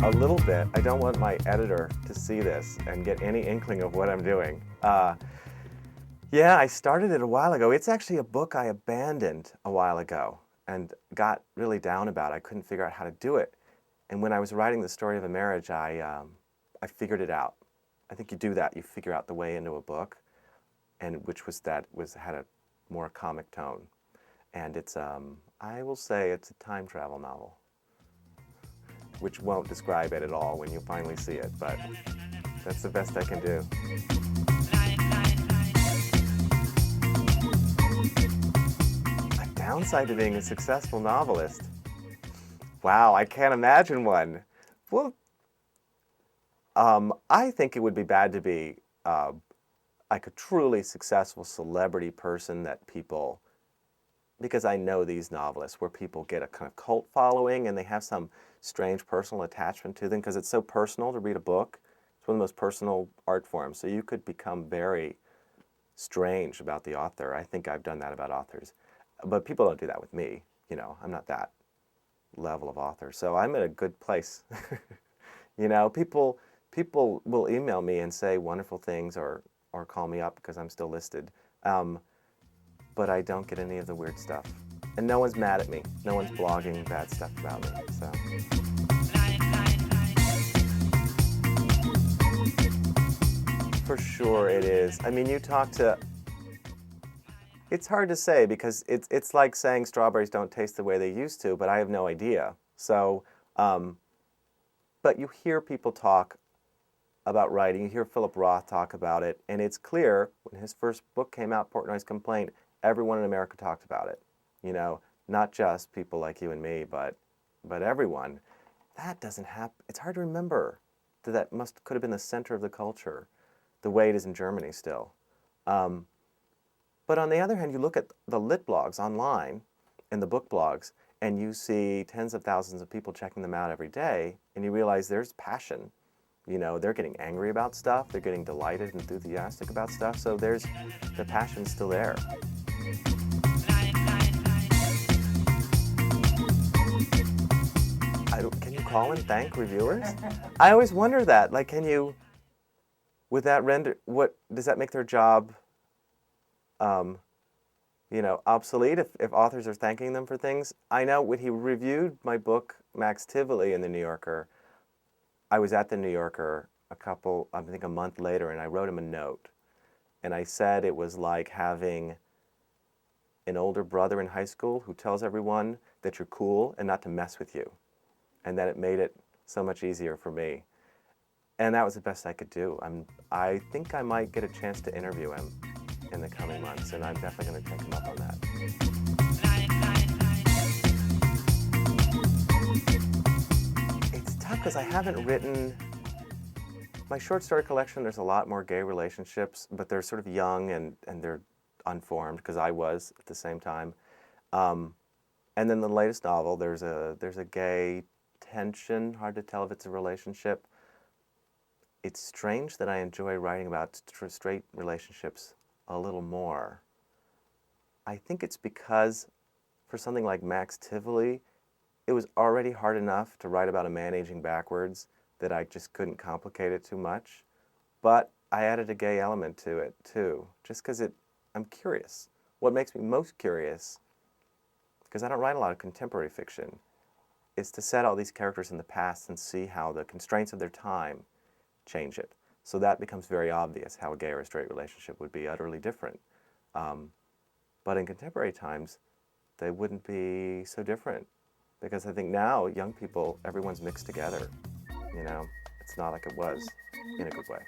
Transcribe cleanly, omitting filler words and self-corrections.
a little bit. I don't want my editor to see this and get any inkling of what I'm doing. Yeah, I started it a while ago. It's actually a book I abandoned a while ago and got really down about. I couldn't figure out how to do it. And when I was writing The Story of a Marriage, I figured it out. I think you do that. You figure out the way into a book, and had a more comic tone. And it's, I will say it's a time travel novel, which won't describe it at all when you finally see it, but that's the best I can do. A downside to being a successful novelist? Wow, I can't imagine one. Well, I think it would be bad to be like a truly successful celebrity person that people, because I know these novelists where people get a kind of cult following and they have some strange personal attachment to them because it's so personal to read a book. It's one of the most personal art forms. So you could become very strange about the author. I think I've done that about authors. But people don't do that with me. You know, I'm not that level of author. So I'm in a good place. You know, people will email me and say wonderful things or call me up because I'm still listed. But I don't get any of the weird stuff. And no one's mad at me. No one's blogging bad stuff about me. So. For sure it is. I mean, you talk to... It's hard to say because it's like saying strawberries don't taste the way they used to, but I have no idea. So, but you hear people talk about writing. You hear Philip Roth talk about it, and it's clear when his first book came out, Portnoy's Complaint, everyone in America talked about it. You know, not just people like you and me, but everyone. That doesn't happen. It's hard to remember that could have been the center of the culture, the way it is in Germany still. But on the other hand, you look at the lit blogs online and the book blogs, and you see tens of thousands of people checking them out every day, and you realize there's passion. You know, they're getting angry about stuff, they're getting delighted and enthusiastic about stuff, so the passion's still there. Can you call and thank reviewers? I always wonder that. Like, can you, would that does that make their job, you know, obsolete if authors are thanking them for things? I know when he reviewed my book, Max Tivoli, in the New Yorker, I was at the New Yorker I think a month later, and I wrote him a note. And I said it was like having an older brother in high school who tells everyone that you're cool and not to mess with you. And that it made it so much easier for me. And that was the best I could do. I think I might get a chance to interview him in the coming months, and I'm definitely going to take him up on that. It's tough because I haven't written... My short story collection, there's a lot more gay relationships, but they're sort of young and they're unformed, because I was at the same time. And then the latest novel, there's a gay tension, hard to tell if it's a relationship. It's strange that I enjoy writing about straight relationships a little more. I think it's because for something like Max Tivoli, it was already hard enough to write about a man aging backwards that I just couldn't complicate it too much. But I added a gay element to it too, just because I'm curious. What makes me most curious, because I don't write a lot of contemporary fiction, is to set all these characters in the past and see how the constraints of their time change it. So that becomes very obvious how a gay or a straight relationship would be utterly different. But in contemporary times, they wouldn't be so different. Because I think now, young people, everyone's mixed together. You know, it's not like it was, in a good way.